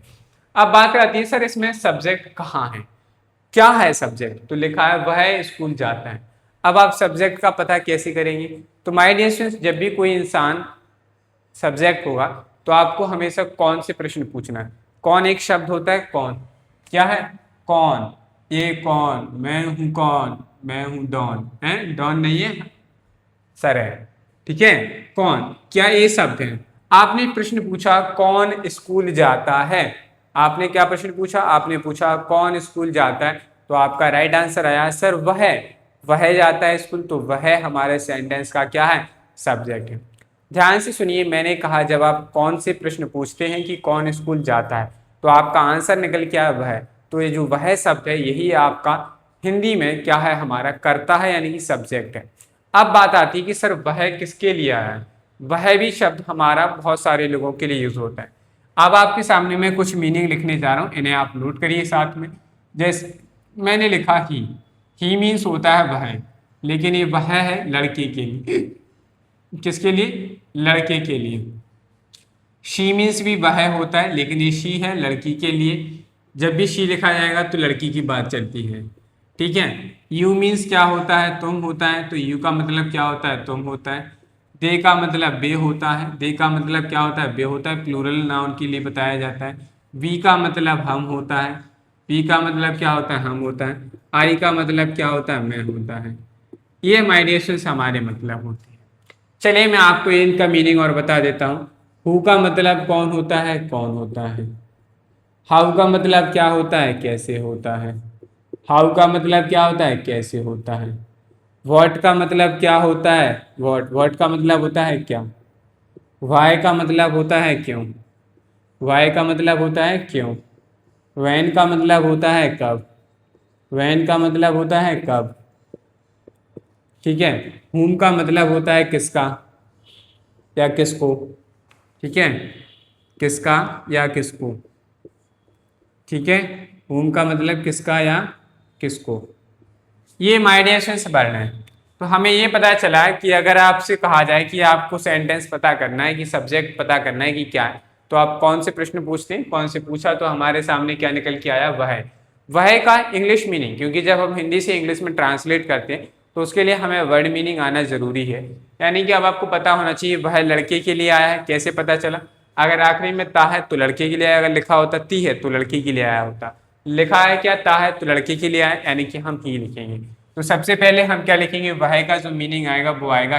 अब बात आती है सर इसमें सब्जेक्ट कहाँ है, क्या है सब्जेक्ट, तो लिखा है वह स्कूल जाता है। अब आप सब्जेक्ट का पता कैसे करेंगे, तो माय डियर स्टूडेंट्स जब भी कोई इंसान सब्जेक्ट होगा तो आपको हमेशा कौन से प्रश्न पूछना है। कौन एक शब्द होता है, कौन क्या है, कौन, ये कौन, मैं हूं कौन, मैं हूं डॉन, है डॉन नहीं है सर है, ठीक है, कौन क्या ये शब्द है। आपने प्रश्न पूछा कौन स्कूल जाता है, आपने क्या प्रश्न पूछा, आपने पूछा कौन स्कूल जाता है, तो आपका राइट आंसर आया सर वह जाता है स्कूल, तो वह हमारे सेंटेंस का क्या है, सब्जेक्ट है। ध्यान से सुनिए, मैंने कहा जब आप कौन से प्रश्न पूछते हैं कि कौन स्कूल जाता है तो आपका आंसर निकल के आया वह, तो ये जो वह शब्द है यही आपका हिंदी में क्या है, हमारा कर्ता है, यानी कि सब्जेक्ट है। अब बात आती है कि सर वह किसके लिए आया है, वह भी शब्द हमारा बहुत सारे लोगों के लिए यूज होता है। अब आपके सामने मैं कुछ मीनिंग लिखने जा रहा हूँ, इन्हें आप नोट करिए साथ में। जैसे मैंने लिखा ही मीन्स होता है वह, लेकिन ये वह है लड़के के लिए, किसके लिए, लड़के के लिए। शी मीन्स भी वह होता है, लेकिन ये शी है लड़की के लिए। जब भी शी लिखा जाएगा तो लड़की की बात चलती है, ठीक है। यू मीन्स क्या होता है, तुम होता है, तो यू का मतलब क्या होता है, तुम होता है। दे का मतलब बे होता है, दे का मतलब क्या होता है, बे होता है, प्लूरल नाउन के लिए बताया जाता है। वी का मतलब हम होता है, पी का मतलब क्या होता है, हम होता है। आई का मतलब क्या होता है, मैं होता है। ये माइग्रेशन हमारे मतलब होते हैं। चलिए मैं आपको इनका मीनिंग और बता देता हूँ। हु का मतलब कौन होता है, कौन होता है। हाउ का मतलब क्या होता है, कैसे होता है। हाउ का मतलब क्या होता है, कैसे होता है। व्हाट का मतलब क्या होता है, व्हाट का मतलब होता है क्या। वाई का मतलब होता है क्यों, वाई का मतलब होता है क्यों। वैन का मतलब होता है कब, वैन का मतलब होता है कब, ठीक है। हुम का मतलब होता है किसका या किसको, ठीक है, किसका या किसको, ठीक है। हुम का मतलब किसका या किसको। ये माइग्रेशन से वर्ण है। तो हमें ये पता चला कि अगर आपसे कहा जाए कि आपको सेंटेंस पता करना है, कि सब्जेक्ट पता करना है कि क्या है, तो आप कौन से प्रश्न पूछते हैं, कौन से पूछा, तो हमारे सामने क्या निकल के आया, वह का इंग्लिश मीनिंग, क्योंकि जब हम हिंदी से इंग्लिश में ट्रांसलेट करते हैं तो उसके लिए हमें वर्ड मीनिंग आना जरूरी है। यानी कि अब आपको पता होना चाहिए वह लड़के के लिए आया है, कैसे पता चला, अगर आखिरी में ता है तो लड़के के लिए आया, अगर लिखा होता ती है तो लड़की के लिए आया होता। लिखा है क्या, ता है तो लड़के के लिए आया, यानी कि हम ही लिखेंगे। तो सबसे पहले हम क्या लिखेंगे, वह का जो मीनिंग आएगा वो आएगा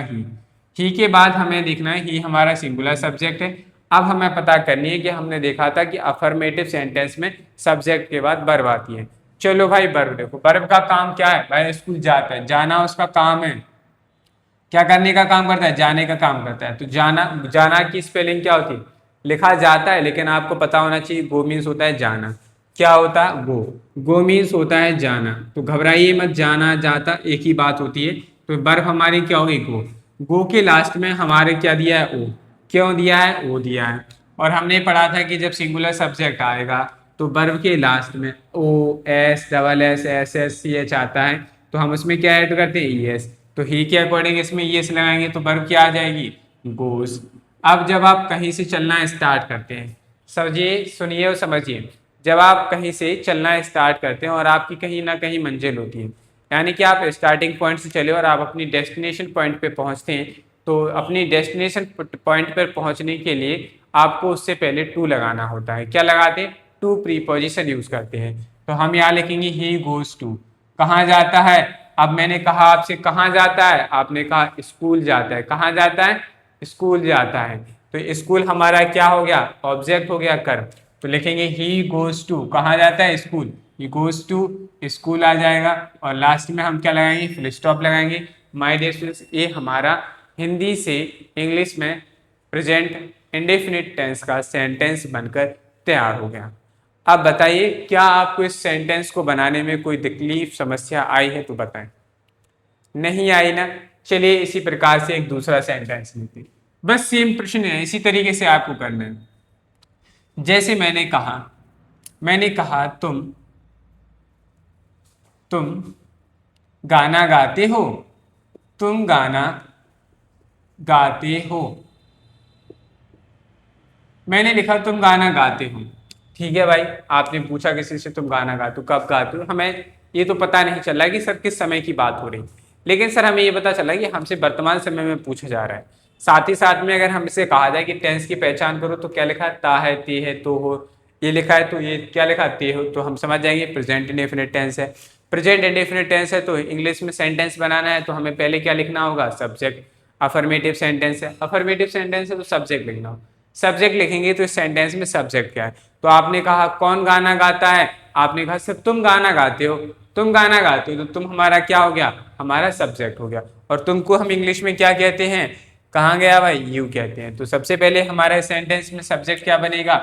ही के बाद हमें देखना है ही हमारा सिंगुलर सब्जेक्ट है। अब हमें पता करनी है कि हमने देखा था कि अफर्मेटिव सेंटेंस में सब्जेक्ट के बाद वर्ब आती है। चलो भाई वर्ब देखो, वर्ब का काम क्या है, भाई स्कूल जाता है, जाना उसका काम है, क्या करने का काम करता है, जाने का काम करता है। तो जाना, जाना की स्पेलिंग क्या होती है, लिखा जाता है, लेकिन आपको पता होना चाहिए गो मीन्स होता है जाना। क्या होता है, गो मीन्स होता है जाना। तो घबराइए मत, जाना जाता एक ही बात होती है। तो वर्ब हमारी क्या होगी, गो के लास्ट में हमारे क्या दिया है, ओ। क्यों दिया है, ओ दिया है। और हमने पढ़ा था कि जब सिंगुलर सब्जेक्ट आएगा तो वर्ब के लास्ट में O S double S S S C H आता है, तो हम उसमें क्या ऐड करते हैं, ई एस। तो ही के अकॉर्डिंग इसमें यस लगाएंगे तो वर्ब क्या आ जाएगी, गोस। अब जब आप कहीं से चलना स्टार्ट करते हैं, समझिए सुनिए और समझिए, जब आप कहीं से चलना स्टार्ट करते हैं और आपकी कहीं ना कहीं मंजिल होती है, यानी कि आप स्टार्टिंग पॉइंट से चले और आप अपनी डेस्टिनेशन पॉइंट पे पहुंचते हैं, तो अपनी डेस्टिनेशन पॉइंट पर पहुंचने के लिए आपको उससे पहले टू लगाना होता है। क्या लगाते हैं, टू प्रीपोजिशन यूज करते हैं। तो हम यहाँ लिखेंगे ही गोज टू, कहाँ जाता है। अब मैंने कहा आपसे कहाँ जाता है, आपने कहा स्कूल जाता है, कहाँ जाता है, स्कूल जाता है। तो स्कूल हमारा क्या हो गया, ऑब्जेक्ट हो गया, कर्म। तो लिखेंगे ही गोज टू, कहाँ जाता है, school, he goes to school आ जाएगा। और लास्ट में हम क्या लगाएंगे, फुल स्टॉप लगाएंगे। माय डियर स्टूडेंट्स, ये हमारा हिंदी से इंग्लिश में प्रेजेंट इंडेफिनिट टेंस का सेंटेंस बनकर तैयार हो गया। अब बताइए, क्या आपको इस सेंटेंस को बनाने में कोई तकलीफ समस्या आई है तो बताएं। नहीं आई ना? चलिए इसी प्रकार से एक दूसरा सेंटेंस लेते हैं। बस सेम प्रश्न है, इसी तरीके से आपको करना है। जैसे मैंने कहा तुम गाना गाते हो, तुम गाना गाते हो। मैंने लिखा तुम गाना गाते हो। ठीक है भाई, आपने पूछा किसी से तुम गाना गाते हो, कब गाते हो? हमें ये तो पता नहीं चल रहा है कि सर किस समय की बात हो रही, लेकिन सर हमें ये पता चला है कि हमसे वर्तमान समय में पूछा जा रहा है। साथ ही साथ में अगर हमसे कहा जाए कि टेंस की पहचान करो, तो क्या लिखा है? ता है, ते है, तो हो। ये लिखा है तो ये क्या लिखा? ते हो। तो हम समझ जाएंगे प्रेजेंट इंडेफिनिट टेंस है। प्रेजेंट इंडेफिनिट टेंस है तो इंग्लिश में सेंटेंस बनाना है तो हमें पहले क्या लिखना होगा? सब्जेक्ट। अफर्मेटिव सेंटेंस है, अफर्मेटिव सेंटेंस है तो सब्जेक्ट लिखना हो। सब्जेक्ट लिखेंगे तो इस सेंटेंस में सब्जेक्ट क्या है? तो आपने कहा कौन गाना गाता है, आपने कहा सिर्फ तुम गाना गाते हो, तुम गाना गाते हो, तो तुम हमारा क्या हो गया? हमारा सब्जेक्ट हो गया। और तुमको हम इंग्लिश में क्या कहते हैं? कहाँ गया भाई? यू कहते हैं। तो सबसे पहले हमारे सेंटेंस में सब्जेक्ट क्या बनेगा?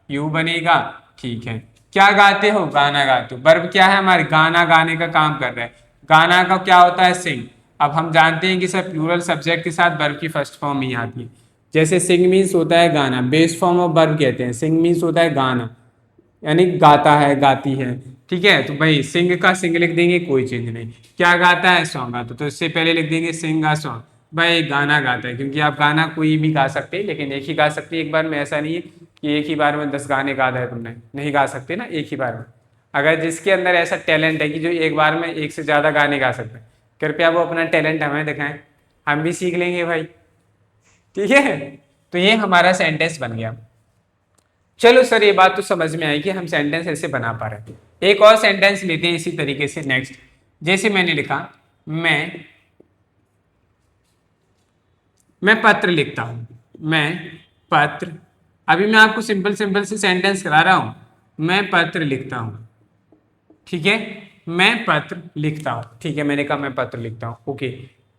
यू बनेगा। ठीक है, क्या गाते हो? गाना गाते हो। वर्ब क्या है हमारे? गाना गाने का काम कर रहे हैं। गाना का क्या होता है? सिंग। अब हम जानते हैं कि सर प्लूरल सब्जेक्ट के साथ वर्ब की फर्स्ट फॉर्म ही आती है। जैसे सिंग मीन्स होता है गाना, बेस फॉर्म ऑफ वर्ब कहते हैं। सिंग मीन्स होता है गाना, यानी गाता है, गाती है। ठीक है, तो भाई सिंग का सिंग लिख देंगे, कोई चेंज नहीं। क्या गाता है? सॉन्ग गाता। तो इससे पहले लिख देंगे सिंग आ सॉन्ग। भाई गाना गाता है, क्योंकि आप गाना कोई भी गा सकते हैं, लेकिन एक ही गा सकते हैं एक बार में। ऐसा नहीं है कि एक ही बार में 10 गाने गा दिए तुमने, नहीं गा सकते ना एक ही बार में। अगर जिसके अंदर ऐसा टैलेंट है कि जो एक बार में एक से ज़्यादा गाने गा सकते हैं, कृपया वो अपना टैलेंट हमें दिखाएं, हम भी सीख लेंगे भाई। ठीक है, तो ये हमारा सेंटेंस बन गया। चलो सर, ये बात तो समझ में आई कि हम सेंटेंस ऐसे बना पा रहे हैं। एक और सेंटेंस लेते हैं इसी तरीके से। नेक्स्ट, जैसे मैंने लिखा मैं पत्र लिखता हूं, मैं पत्र। अभी मैं आपको सिंपल सिंपल से सेंटेंस करा रहा हूं। मैं पत्र लिखता हूं। ठीक है, मैं पत्र लिखता हूं। ठीक है, मैंने कहा मैं पत्र लिखता हूं। ओके,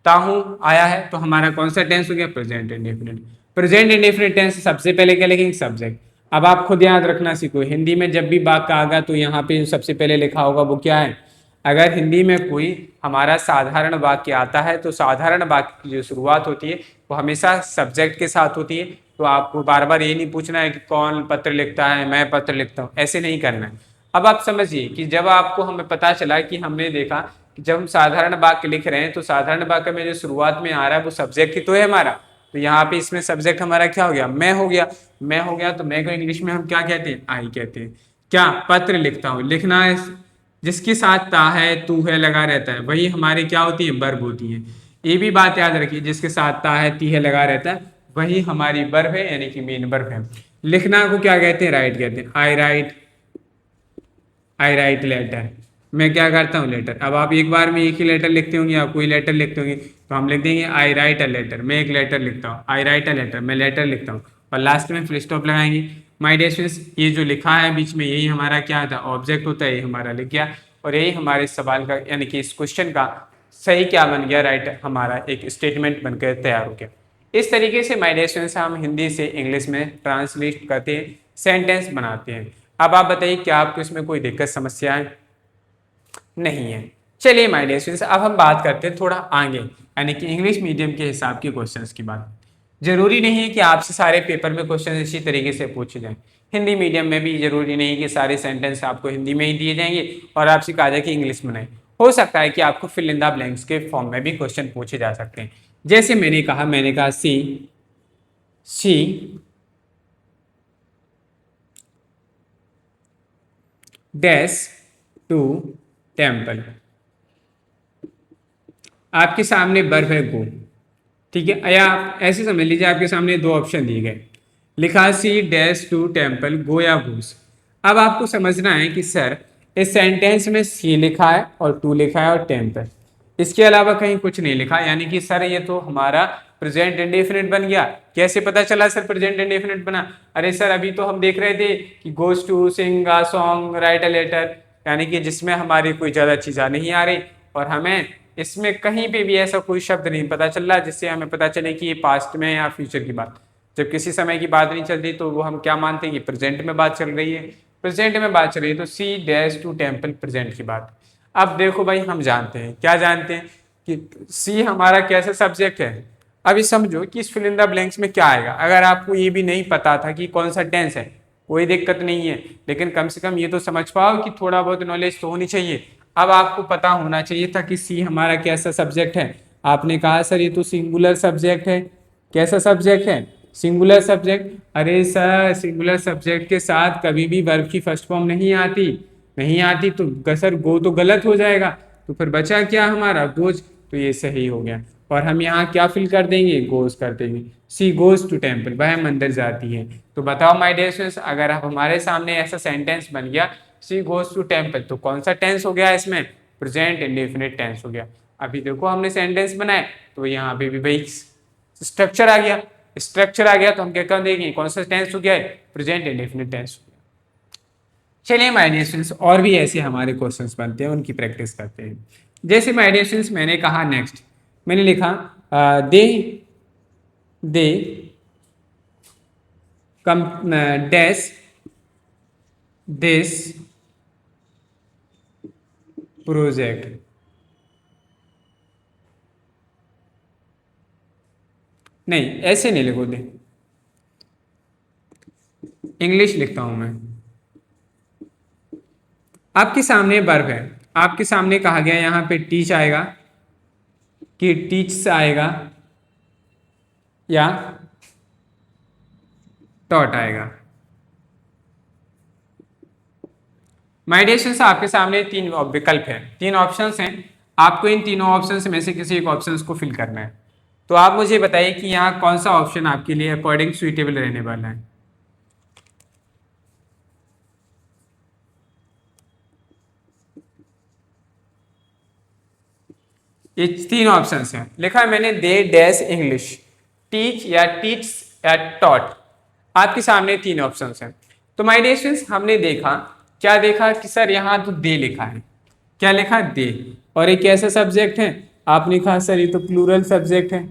ताहू आया है तो हमारा कौन सा टेंस हो गया? Present indefinite. Present indefinite tense सबसे पहले क्या लिखेंगे? सब्जेक्ट। अब आप खुद याद रखना सीखो, हिंदी में जब भी वाक्य आएगा तो यहाँ पे जो सबसे पहले लिखा होगा वो क्या है? अगर हिंदी में कोई हमारा साधारण वाक्य आता है तो साधारण वाक्य की जो शुरुआत होती है वो हमेशा सब्जेक्ट के साथ होती है। तो आपको बार बार ये नहीं पूछना है कि कौन पत्र लिखता है, मैं पत्र लिखता हूँ, ऐसे नहीं करना है। अब आप समझिए कि जब आपको हमें पता चला कि हमने देखा कि जब हम साधारण वाक्य लिख रहे हैं तो साधारण वाक्य में जो शुरुआत में आ रहा है वो सब्जेक्ट ही तो है हमारा। तो यहाँ पे इसमें सब्जेक्ट हमारा क्या हो गया? मैं हो गया। मैं हो गया तो मैं को इंग्लिश में हम क्या कहते हैं? आई कहते हैं। क्या? पत्र लिखता हूँ। लिखना है जिसके साथ ता है, तू है लगा रहता है, वही हमारी क्या होती है? वर्ब होती है। ये भी बात याद रखिए, जिसके साथ ता है, ती है लगा रहता है, वही हमारी वर्ब है, यानी कि मेन वर्ब है। लिखना को क्या कहते हैं? राइट कहते हैं। आई राइट लेटर। मैं क्या करता हूँ? लेटर। अब आप एक बार में एक ही लेटर लिखते होंगे, आप कोई लेटर लिखते होंगे, तो हम लिख देंगे आई राइट अ लेटर। मैं एक लेटर लिखता हूँ, आई राइट अ लेटर, मैं लेटर लिखता हूँ। और लास्ट में फुल स्टॉप लगाएंगे। माय डियर स्टूडेंट्स, ये जो लिखा है बीच में, यही हमारा क्या था? ऑब्जेक्ट होता है, ये हमारा लिख गया। और यही हमारे सवाल का, यानी कि इस क्वेश्चन का सही क्या बन गया? राइट, हमारा एक स्टेटमेंट बनकर तैयार हो गया। इस तरीके से माय डियर स्टूडेंट्स हम हिंदी से इंग्लिश में ट्रांसलेट करते हैं, सेंटेंस बनाते हैं। अब आप बताइए, क्या आपको इसमें कोई दिक्कत समस्याएं नहीं है? चलिए माय डियर स्टूडेंट्स, अब हम बात करते हैं थोड़ा आगे, यानी कि इंग्लिश मीडियम के हिसाब के क्वेश्चंस की बात। जरूरी नहीं है कि आपसे सारे पेपर में क्वेश्चन इसी तरीके से पूछे जाएं। हिंदी मीडियम में भी जरूरी नहीं कि सारे सेंटेंस आपको हिंदी में ही दिए जाएंगे और आपसे कहा जाए कि इंग्लिश में नहीं। हो सकता है कि आपको फिल इन द ब्लैंक्स के फॉर्म में भी क्वेश्चन पूछे जा सकते हैं। जैसे मैंने कहा सी डैश टू टेम्पल। आपके सामने बर्फ है गो। ठीक है, या आप ऐसे समझ लीजिए, आपके सामने दो ऑप्शन दिए गए, लिखा सी डैश टू टेम्पल गो या घूस। अब आपको समझना है कि सर इस सेंटेंस में सी लिखा है और टू लिखा है और टेम्पल, इसके अलावा कहीं कुछ नहीं लिखा, यानी कि सर ये तो हमारा प्रेजेंट इंडेफिनिट बन गया। कैसे पता चला सर प्रेजेंट इंडेफिनिट बना? अरे सर अभी तो हम देख रहे थे कि goes to, sing a song, write a letter, यानी कि जिसमें हमारी कोई ज़्यादा चीज़ें नहीं आ रही और हमें इसमें कहीं पे भी ऐसा कोई शब्द नहीं पता चल रहा जिससे हमें पता चले कि ये पास्ट में या फ्यूचर की बात। जब किसी समय की बात नहीं चलती तो वो हम क्या मानते हैं कि प्रेजेंट में बात चल रही है, प्रेजेंट में बात चल रही है, तो C dash to temple present की बात। अब देखो भाई, हम जानते हैं, क्या जानते हैं कि सी हमारा कैसा सब्जेक्ट है। अभी समझो कि इस फिल इन द ब्लैंक्स में क्या आएगा। अगर आपको ये भी नहीं पता था कि कौन सा टेंस है, कोई दिक्कत नहीं है, लेकिन कम से कम ये तो समझ पाओ कि थोड़ा बहुत नॉलेज तो होनी चाहिए। अब आपको पता होना चाहिए था कि सी हमारा कैसा सब्जेक्ट है। आपने कहा सर ये तो सिंगुलर सब्जेक्ट है। कैसा सब्जेक्ट है? Singular subject. अरे सर, सिंगुलर सब्जेक्ट के साथ कभी भी वर्ब की फर्स्ट फॉर्म नहीं आती। नहीं आती तो सर गो तो गलत हो जाएगा, तो फिर बचा क्या हमारा? गोज। तो ये सही हो गया। और हम यहाँ क्या फिल कर देंगे? गोज कर देंगे। सी गोज टू टेम्पल, वह मंदिर जाती है। तो बताओ माय डियर स्टूडेंट्स, अगर अब हमारे सामने ऐसा सेंटेंस बन गया सी गोज टू टेम्पल, तो कौन सा टेंस हो गया इसमें? प्रेजेंट इंडेफिनिट टेंस हो गया। अभी देखो हमने सेंटेंस बनाए तो यहाँ पे भी भाई स्ट्रक्चर आ गया। स्ट्रक्चर आ गया तो हम क्या कर देंगे? कौन सा टेंस हो गया? प्रेजेंट इंडेफिनिट टेंस हो गया। चलिए माय डियर स्टूडेंट्स, और भी ऐसे हमारे क्वेश्चंस बनते हैं, उनकी प्रैक्टिस करते हैं। जैसे माय डियर स्टूडेंट्स, मैंने कहा नेक्स्ट, मैंने लिखा दे दे कम डैश दिस प्रोजेक्ट। नहीं, ऐसे नहीं लिखो, दे इंग्लिश लिखता हूं मैं। आपके सामने वर्ब है, आपके सामने कहा गया यहां पे टीच आएगा कि टीच आएगा या टॉट आएगा। माय डियर स्टूडेंट्स, आपके सामने तीन विकल्प हैं, तीन ऑप्शंस हैं। आपको इन तीनों ऑप्शंस में से किसी एक ऑप्शंस को फिल करना है। तो आप मुझे बताइए कि यहाँ कौन सा ऑप्शन आपके लिए अकॉर्डिंग सुइटेबल रहने वाला है। ये तीन ऑप्शंस हैं, लिखा है मैंने दे डैश इंग्लिश, टीच या टीच या टॉट। आपके सामने तीन ऑप्शंस हैं। तो माय डियर स्टूडेंट्स, हमने देखा, क्या देखा कि सर यहाँ तो दे लिखा है। क्या लिखा? दे। और ये कैसा सब्जेक्ट है? आपने कहा सर ये तो प्लूरल सब्जेक्ट है।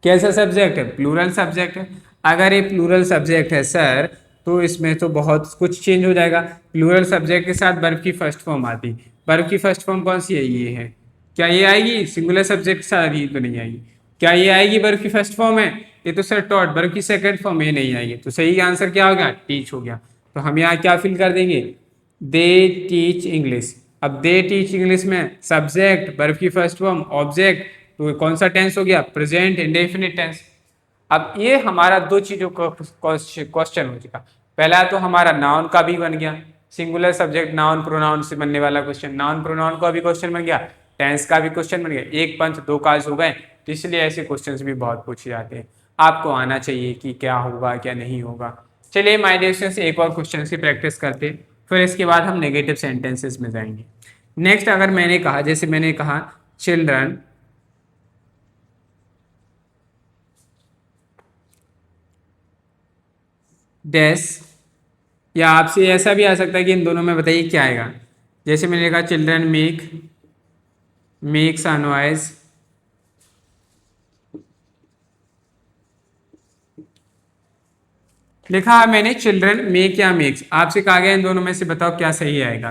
कैसा सब्जेक्ट है? प्लूरल सब्जेक्ट है। अगर ये प्लूरल सब्जेक्ट है सर, तो इसमें तो बहुत कुछ चेंज हो जाएगा। प्लूरल सब्जेक्ट के साथ वर्ब की फर्स्ट फॉर्म आती। वर्ब की फर्स्ट फॉर्म कौन सी है? ये है। क्या ये आएगी? सिंगुलर सब्जेक्ट के साथ ये तो नहीं आएगी। क्या ये आएगी? वर्ब की फर्स्ट फॉर्म है। ये तो सर टॉट, वर्ब की सेकंड फॉर्म ये नहीं आएगी। तो सही आंसर क्या हो गया? टीच हो गया। तो हम यहाँ क्या फिल कर देंगे? They teach English. अब दे टीच इंग्लिश में सब्जेक्ट, वर्ब की फर्स्ट फॉर्म, ऑब्जेक्ट, तो कौन सा टेंस हो गया? Present indefinite tense. अब ये हमारा दो चीजों का क्वेश्चन हो चुका। पहला तो हमारा नाउन का भी बन गया, सिंगुलर सब्जेक्ट नाउन प्रोनाउन से बनने वाला क्वेश्चन, नाउन प्रोनाउन का भी क्वेश्चन बन गया, टेंस का भी क्वेश्चन बन गया। एक पंच दो काज हो गए। तो इसलिए ऐसे क्वेश्चंस भी बहुत पूछे जाते हैं। आपको आना चाहिए कि क्या होगा क्या नहीं होगा। चलिए माय डियर स्टूडेंट्स, एक और क्वेश्चन की प्रैक्टिस करते हैं, फिर इसके बाद हम नेगेटिव सेंटेंसेस में जाएंगे। नेक्स्ट, अगर मैंने कहा, जैसे मैंने कहा चिल्ड्रन डैश, या आपसे ऐसा भी आ सकता है कि इन दोनों में बताइए क्या आएगा। जैसे मैंने कहा चिल्ड्रन मेक्स अ नॉइज, लिखा है मैंने चिल्ड्रन मेक या मेक्स। आपसे कहा गया इन दोनों में से बताओ क्या सही आएगा।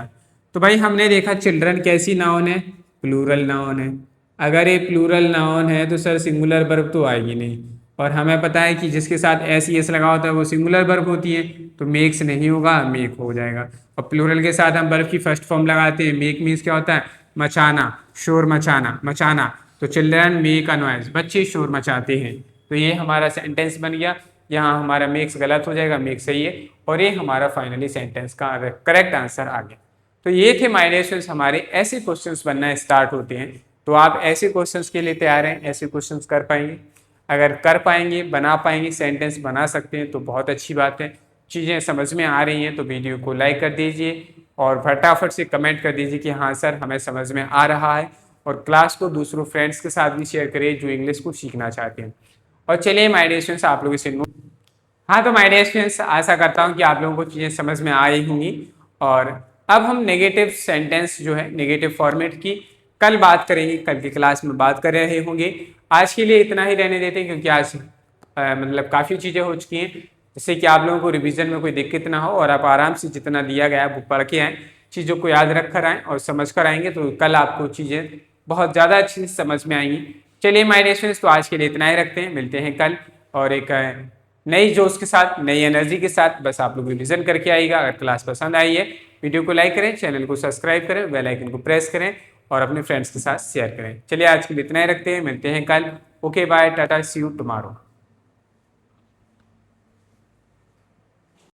तो भाई हमने देखा चिल्ड्रन कैसी नाउन है? प्लूरल नाउन है। अगर ये प्लूरल नाउन है तो सर सिंगुलर वर्ब तो आएगी नहीं, और हमें पता है कि जिसके साथ एस एस लगा होता है वो सिंगुलर वर्ब होती है। तो मेक्स नहीं होगा, मेक हो जाएगा। और प्लूरल के साथ हम वर्ब की फर्स्ट फॉर्म लगाते हैं। मेक मीन्स क्या होता है? मचाना, शोर मचाना, मचाना। तो चिल्ड्रन मेक अ नॉइज, बच्चे शोर मचाते हैं। तो ये हमारा सेंटेंस बन गया। यहाँ हमारा मेक्स गलत हो जाएगा, मेक सही है, और ये हमारा फाइनली सेंटेंस का करेक्ट आंसर आ गया। तो ये थे माय डियर स्टूडेंट्स, हमारे ऐसे क्वेश्चंस बनना स्टार्ट होते हैं। तो आप ऐसे क्वेश्चंस के लिए तैयार हैं? ऐसे क्वेश्चंस कर पाएंगे? अगर कर पाएंगे, बना पाएंगे, सेंटेंस बना सकते हैं तो बहुत अच्छी बात है। चीज़ें समझ में आ रही हैं तो वीडियो को लाइक कर दीजिए और फटाफट से कमेंट कर दीजिए कि हाँ सर हमें समझ में आ रहा है। और क्लास को दूसरों फ्रेंड्स के साथ भी शेयर करिए जो इंग्लिश को सीखना चाहते हैं। और चलिए माय डियर स्टूडेंट्स, आप लोगों से हाँ, तो माय डियर स्टूडेंट्स, आशा करता हूँ कि आप लोगों को चीज़ें समझ में आई होंगी। और अब हम नेगेटिव सेंटेंस जो है, नेगेटिव फॉर्मेट की कल बात करेंगे, कल की क्लास में बात कर रहे होंगे। आज के लिए इतना ही रहने देते हैं, क्योंकि आज मतलब काफ़ी चीज़ें हो चुकी हैं, जिससे कि आप लोगों को रिवीजन में कोई दिक्कत ना हो और आप आराम से जितना दिया गया है वो पढ़ के आएँ, चीज़ों को याद रख कर आएँ और समझ कर आएंगे तो कल आपको चीज़ें बहुत ज़्यादा अच्छी से समझ में आएंगी। चलिए माय डियर स्टूडेंट्स, तो आज के लिए इतना ही रखते हैं, मिलते हैं कल और एक नई जोश के साथ, नई एनर्जी के साथ। बस आप लोग रिवीजन करके आइएगा। अगर क्लास पसंद आई है, वीडियो को लाइक करें, चैनल को सब्सक्राइब करें, बेल आइकन को प्रेस करें और अपने फ्रेंड्स के साथ शेयर करें। चलिए आज के लिए इतना ही रखते हैं, मिलते हैं कल। Okay bye, tata, see you tomorrow.